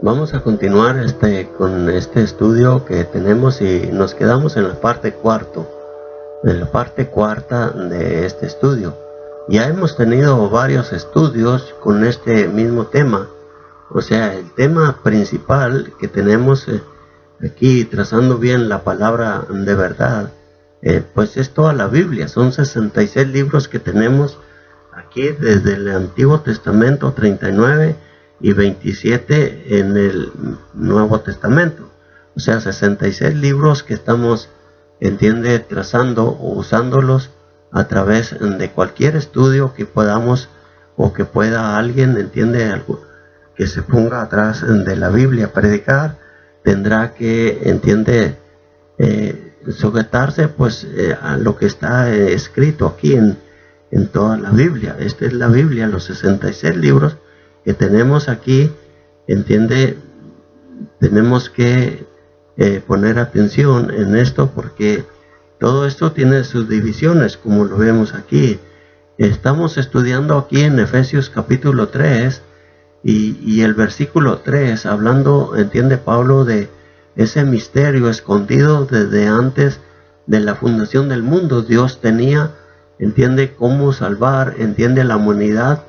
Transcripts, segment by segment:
Vamos a continuar con este estudio que tenemos y nos quedamos en la parte cuarta de este estudio. Ya hemos tenido varios estudios con este mismo tema, o sea, el tema principal que tenemos aquí, trazando bien la palabra de verdad, pues es toda la Biblia. Son 66 libros que tenemos aquí desde el Antiguo Testamento, 39 y 27 en el Nuevo Testamento. O sea, 66 libros que estamos, trazando o usándolos a través de cualquier estudio que podamos o que pueda alguien, algo que se ponga atrás de la Biblia. Predicar tendrá que, sujetarse pues a lo que está escrito aquí en toda la Biblia. Esta es la Biblia, los 66 libros que tenemos aquí. Tenemos que poner atención en esto, porque todo esto tiene sus divisiones, como lo vemos aquí. Estamos estudiando aquí en Efesios capítulo 3 y el versículo 3, hablando, Pablo, de ese misterio escondido desde antes de la fundación del mundo. Dios tenía, cómo salvar, la humanidad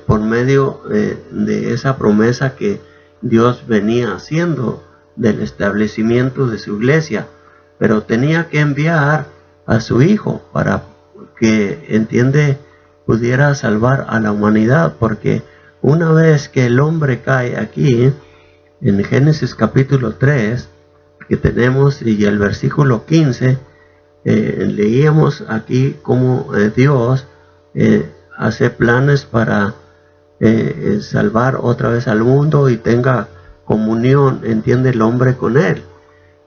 por medio de esa promesa que Dios venía haciendo del establecimiento de su iglesia, pero tenía que enviar a su Hijo para que, pudiera salvar a la humanidad, porque una vez que el hombre cae aquí, en Génesis capítulo 3, que tenemos, y el versículo 15, leíamos aquí cómo Dios hace planes para salvar otra vez al mundo y tenga comunión, el hombre con él.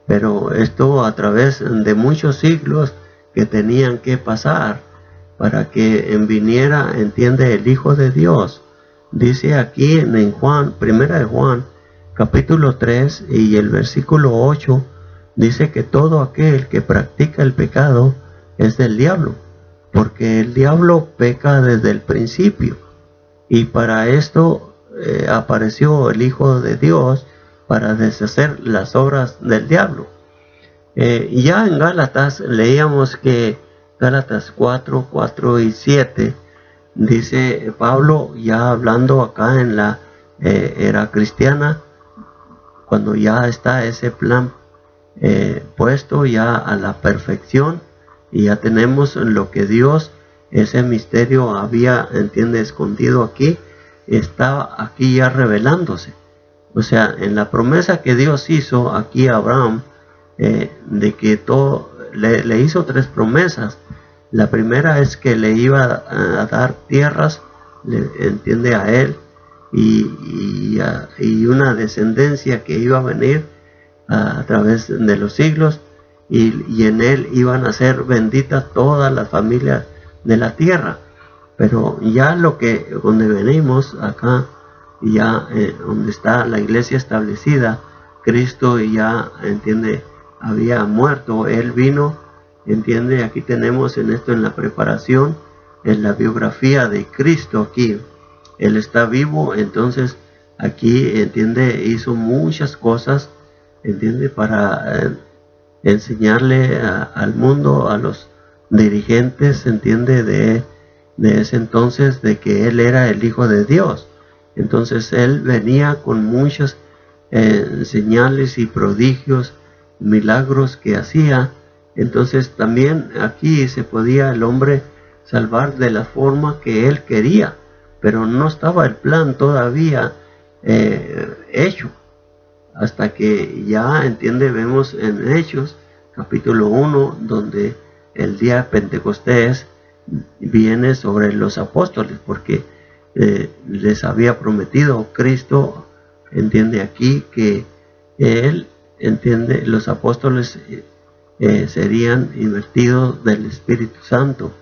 Pero esto a través de muchos siglos que tenían que pasar para que viniera, el Hijo de Dios. Dice aquí en Juan, primera de Juan, capítulo 3 y el versículo 8, dice que todo aquel que practica el pecado es del diablo, porque el diablo peca desde el principio. Y para esto apareció el Hijo de Dios, para deshacer las obras del diablo. Y ya en Gálatas leíamos que Gálatas 4 y 7, dice Pablo, ya hablando acá en la era cristiana, cuando ya está ese plan puesto ya a la perfección, y ya tenemos lo que Dios, ese misterio había, escondido aquí, está aquí ya revelándose. O sea, en la promesa que Dios hizo aquí a Abraham, de que todo, le hizo 3 promesas. La primera es que le iba a dar tierras, a él, y una descendencia que iba a venir a través de los siglos, y en él iban a ser benditas todas las familias de la tierra. Pero ya donde venimos acá, ya donde está la iglesia establecida, Cristo ya, había muerto, él vino, aquí tenemos en la preparación, en la biografía de Cristo aquí, él está vivo. Entonces aquí, hizo muchas cosas, para enseñarle al mundo, a los dirigentes, de ese entonces, de que él era el Hijo de Dios. Entonces él venía con muchas señales y prodigios, milagros que hacía. Entonces también aquí se podía el hombre salvar de la forma que él quería, pero no estaba el plan todavía hecho, hasta que ya, vemos en Hechos capítulo 1, donde el día de Pentecostés viene sobre los apóstoles, porque les había prometido Cristo, aquí que él, los apóstoles serían invertidos del Espíritu Santo,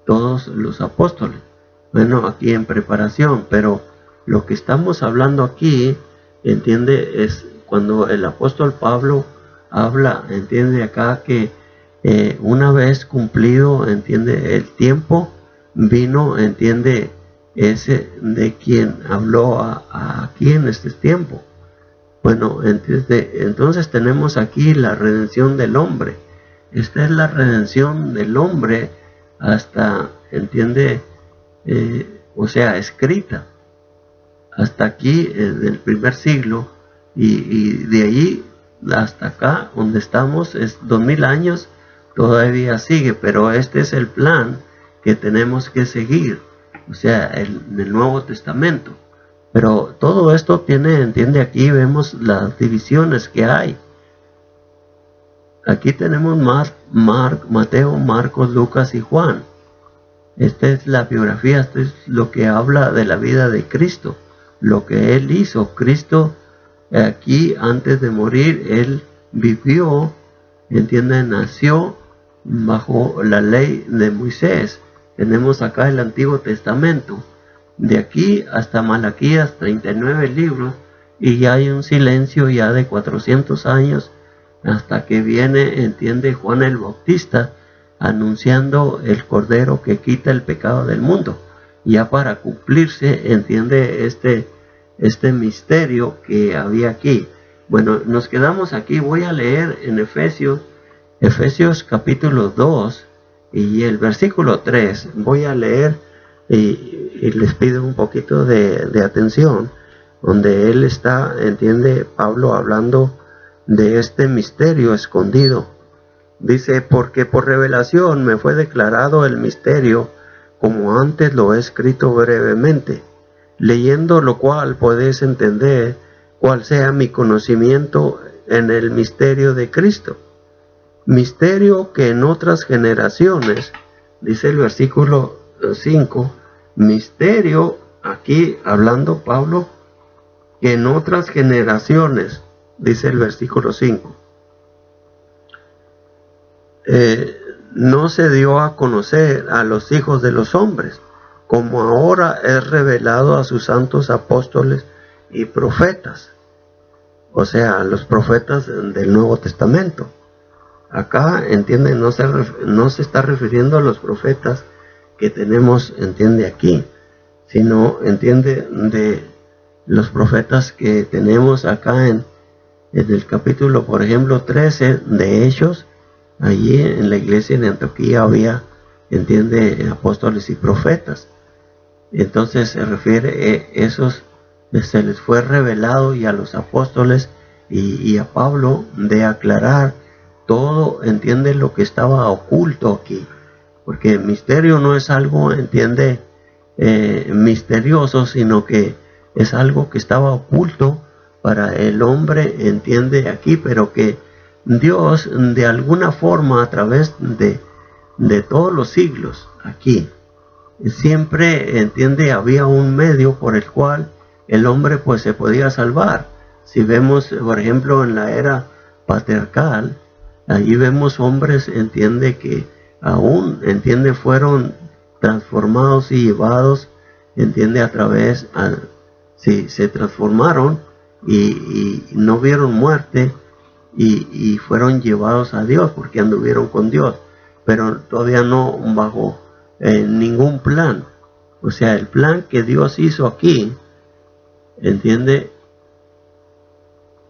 todos los apóstoles. Bueno, aquí en preparación, pero lo que estamos hablando aquí, es cuando el apóstol Pablo habla, acá que una vez cumplido, el tiempo, vino, es de quien habló aquí en este tiempo. Bueno, entonces tenemos aquí la redención del hombre. Esta es la redención del hombre hasta, o sea, escrita. Hasta aquí, del primer siglo, y de ahí hasta acá, donde estamos, es 2000 años, todavía sigue, pero este es el plan que tenemos que seguir, o sea, en el Nuevo Testamento. Pero todo esto aquí vemos las divisiones que hay. Aquí tenemos Mateo, Marcos, Lucas y Juan. Esta es la biografía, esto es lo que habla de la vida de Cristo, lo que Él hizo. Cristo aquí, antes de morir, Él vivió, nació bajo la ley de Moisés. Tenemos acá el Antiguo Testamento. De aquí hasta Malaquías, 39 libros, y ya hay un silencio ya de 400 años, hasta que viene, Juan el Bautista, anunciando el Cordero que quita el pecado del mundo. Ya para cumplirse, este misterio que había aquí. Bueno, nos quedamos aquí. Voy a leer en Efesios capítulo 2 y el versículo 3. Voy a leer y les pido un poquito de atención, donde él está, Pablo hablando de este misterio escondido. Dice, porque por revelación me fue declarado el misterio, como antes lo he escrito brevemente, leyendo lo cual podéis entender cuál sea mi conocimiento en el misterio de Cristo. Misterio que en otras generaciones, dice el versículo 5, misterio, aquí hablando Pablo, que en otras generaciones, dice el versículo 5, no se dio a conocer a los hijos de los hombres, como ahora es revelado a sus santos apóstoles y profetas, o sea, a los profetas del Nuevo Testamento. Acá, no se está refiriendo a los profetas que tenemos, aquí, sino, de los profetas que tenemos acá en el capítulo, por ejemplo, 13 de Hechos. Allí en la iglesia en Antioquía había, apóstoles y profetas. Entonces se refiere esos, se les fue revelado y a los apóstoles y a Pablo de aclarar todo, lo que estaba oculto aquí, porque el misterio no es algo, misterioso, sino que es algo que estaba oculto para el hombre, aquí, pero que Dios de alguna forma, a través de todos los siglos, aquí siempre, había un medio por el cual el hombre pues se podía salvar. Si vemos, por ejemplo, en la era patriarcal, allí vemos hombres, que aún, fueron transformados y llevados, a través, se transformaron y no vieron muerte y fueron llevados a Dios porque anduvieron con Dios, pero todavía no bajo ningún plan. O sea, el plan que Dios hizo aquí,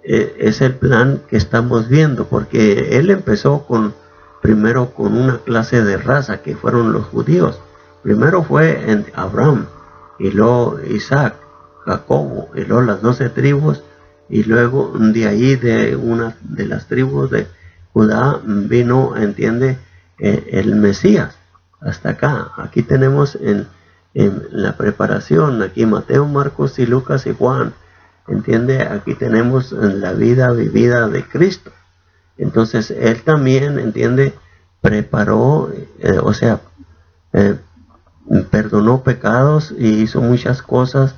es el plan que estamos viendo, porque Él empezó primero con una clase de raza que fueron los judíos. Primero fue Abraham, y luego Isaac, Jacobo, y luego las 12 tribus, y luego de ahí, de una de las tribus de Judá, vino, el Mesías. Hasta acá, aquí tenemos en la preparación, aquí Mateo, Marcos y Lucas y Juan, aquí tenemos la vida vivida de Cristo. Entonces Él también, preparó, perdonó pecados y hizo muchas cosas,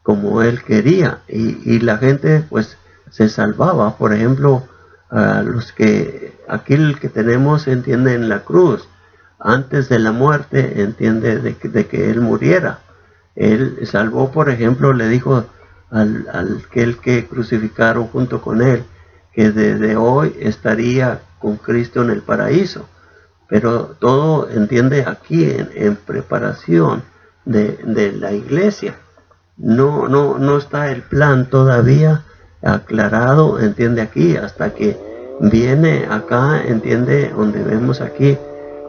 como Él quería, y la gente pues se salvaba. Por ejemplo, a los que, aquel que tenemos, en la cruz, antes de la muerte, de que Él muriera, Él salvó, por ejemplo, le dijo al aquel que crucificaron junto con Él, que desde hoy estaría con Cristo en el paraíso. Pero todo, aquí en preparación de la iglesia. No está el plan todavía aclarado, entiende aquí, hasta que viene acá, entiende, donde vemos aquí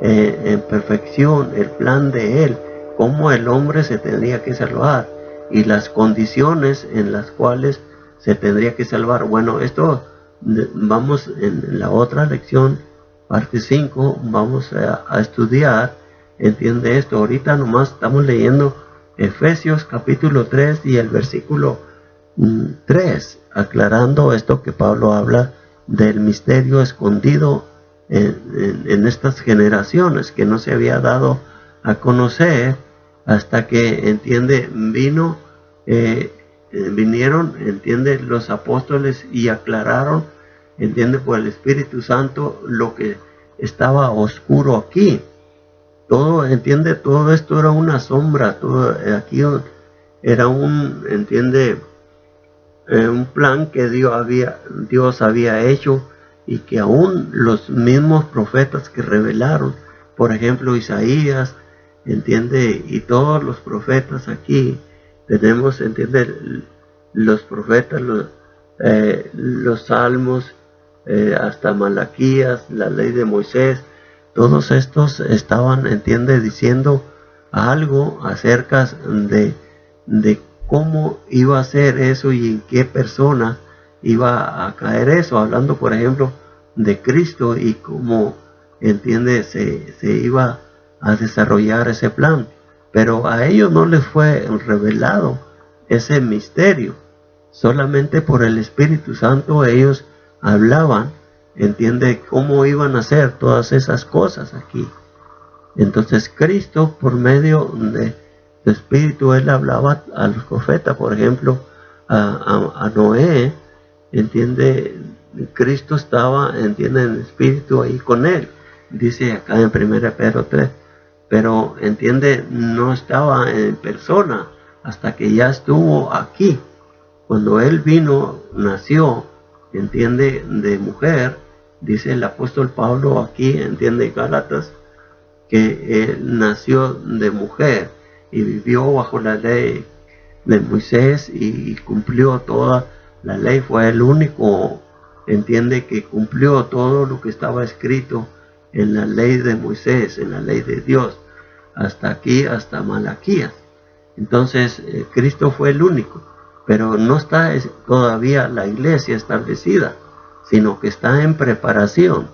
en perfección el plan de él, cómo el hombre se tendría que salvar y las condiciones en las cuales se tendría que salvar. Bueno, esto vamos en la otra lección, parte 5, vamos a estudiar, entiende esto. Ahorita nomás estamos leyendo Efesios capítulo 3 y el versículo 3, aclarando esto que Pablo habla del misterio escondido en estas generaciones, que no se había dado a conocer hasta que, entiende, vinieron, entiende, los apóstoles y aclararon, entiende, por el Espíritu Santo lo que estaba oscuro aquí. Todo, entiende, todo esto era una sombra, todo aquí era entiende, un plan que Dios había hecho, y que aún los mismos profetas que revelaron, por ejemplo Isaías, entiende, y todos los profetas aquí, tenemos, entiende, los profetas, los salmos, hasta Malaquías, la ley de Moisés, todos estos estaban, entiende, diciendo algo acerca de cómo iba a ser eso y en qué persona iba a caer eso, hablando por ejemplo de Cristo y cómo, entiende, se iba a desarrollar ese plan. Pero a ellos no les fue revelado ese misterio, solamente por el Espíritu Santo ellos hablaban, entiende, cómo iban a hacer todas esas cosas aquí. Entonces Cristo, por medio de su Espíritu, él hablaba a los profetas, por ejemplo a Noé, entiende, Cristo estaba, entiende, en espíritu ahí con él, dice acá en 1 Pedro 3, pero entiende, no estaba en persona hasta que ya estuvo aquí. Cuando él vino, nació, entiende, de mujer, dice el apóstol Pablo aquí, entiende, Gálatas, que él nació de mujer y vivió bajo la ley de Moisés y cumplió toda la ley. Fue el único, entiende, que cumplió todo lo que estaba escrito en la ley de Moisés, en la ley de Dios, hasta aquí, hasta Malaquías. Entonces Cristo fue el único, pero no está todavía la iglesia establecida, sino que está en preparación.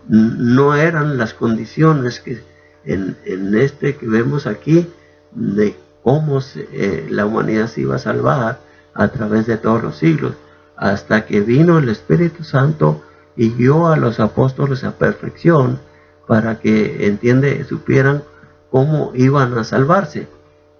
No eran las condiciones que en este que vemos aquí de cómo la humanidad se iba a salvar a través de todos los siglos, hasta que vino el Espíritu Santo y guió a los apóstoles a perfección para que, entiende, supieran cómo iban a salvarse.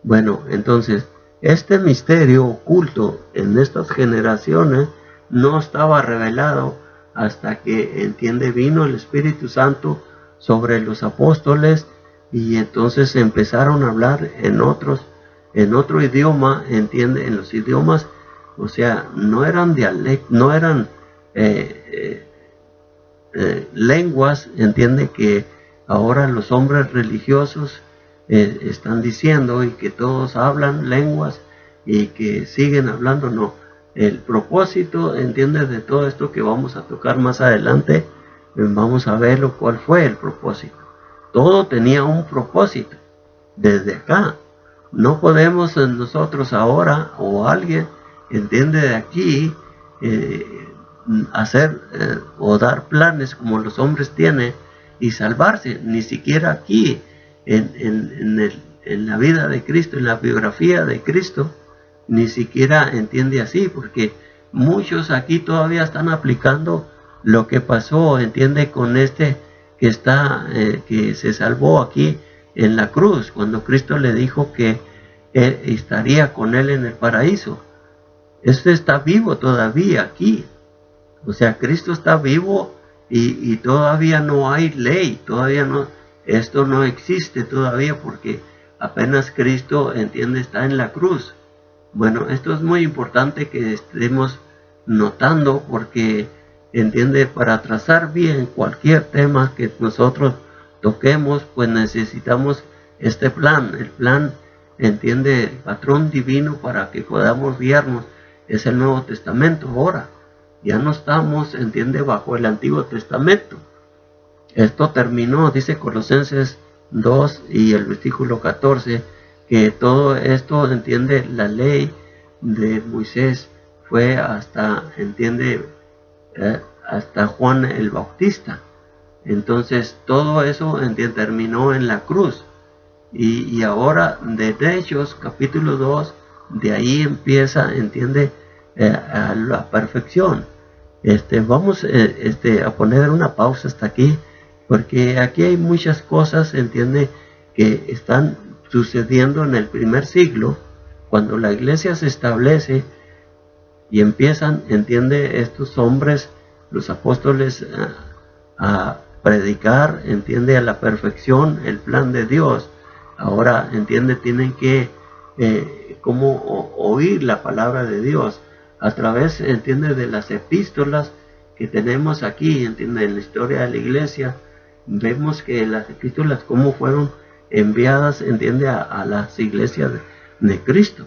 Bueno, entonces este misterio oculto en estas generaciones no estaba revelado hasta que, entiende, vino el Espíritu Santo sobre los apóstoles, y entonces empezaron a hablar en otro idioma, entiende, en los idiomas, o sea, no eran dialectos, no eran lenguas, entiende, que ahora los hombres religiosos están diciendo, y que todos hablan lenguas y que siguen hablando. No, el propósito, entiende, de todo esto que vamos a tocar más adelante, vamos a ver cuál fue el propósito. Todo tenía un propósito desde acá. No podemos nosotros ahora, o alguien, entiende, de aquí, hacer o dar planes como los hombres tienen y salvarse. Ni siquiera aquí en la vida de Cristo, en la biografía de Cristo, ni siquiera entiende así, porque muchos aquí todavía están aplicando lo que pasó, entiende, con este que se salvó aquí en la cruz, cuando Cristo le dijo que él estaría con él en el paraíso. Este está vivo todavía aquí. O sea, Cristo está vivo y todavía no hay ley, todavía no, esto no existe todavía, porque apenas Cristo, entiende, está en la cruz. Bueno, esto es muy importante que estemos notando, porque, entiende, para trazar bien cualquier tema que nosotros toquemos, pues necesitamos este plan. El plan, entiende, el patrón divino para que podamos guiarnos es el Nuevo Testamento. Ahora ya no estamos, entiende, bajo el Antiguo Testamento. Esto terminó, dice Colosenses 2 y el versículo 14, que todo esto, entiende, la ley de Moisés fue hasta, entiende, hasta Juan el Bautista. Entonces todo eso, entiende, terminó en la cruz. Y ahora de Hechos capítulo 2, de ahí empieza, entiende, a la perfección. Vamos a poner una pausa hasta aquí, porque aquí hay muchas cosas, entiende, que están sucediendo en el primer siglo, cuando la iglesia se establece y empiezan, entiende, estos hombres, los apóstoles, a predicar, entiende, a la perfección el plan de Dios. Ahora, entiende, tienen que como oír la palabra de Dios a través, entiende, de las epístolas que tenemos aquí, entiende, en la historia de la iglesia. Vemos que las epístolas cómo fueron enviadas, entiende, a las iglesias de Cristo.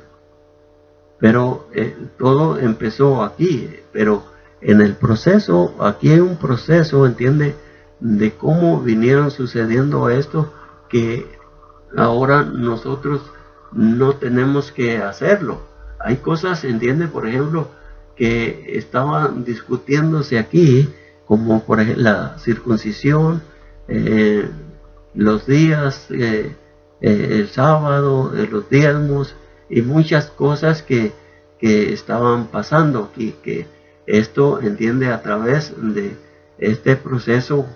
Pero todo empezó aquí, pero en el proceso, aquí hay un proceso, entiende, de cómo vinieron sucediendo esto, que ahora nosotros no tenemos que hacerlo. Hay cosas, entiende, por ejemplo, que estaban discutiéndose aquí, como por ejemplo la circuncisión, los días, el sábado, los diezmos y muchas cosas que estaban pasando aquí, que esto, entiende, a través de este proceso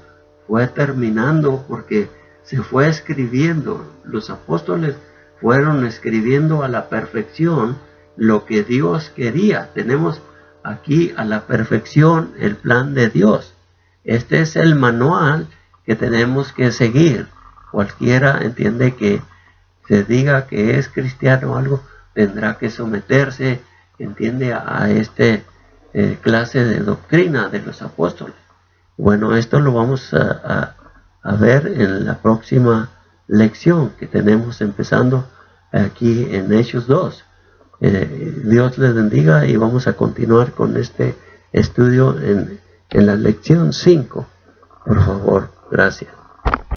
fue terminando, porque se fue escribiendo, los apóstoles fueron escribiendo a la perfección lo que Dios quería. Tenemos aquí a la perfección el plan de Dios. Este es el manual que tenemos que seguir. Cualquiera, entiende, que se diga que es cristiano o algo, tendrá que someterse, entiende, a este clase de doctrina de los apóstoles. Bueno, esto lo vamos a ver en la próxima lección que tenemos empezando aquí en Hechos 2. Dios les bendiga y vamos a continuar con este estudio en la lección 5. Por favor, gracias.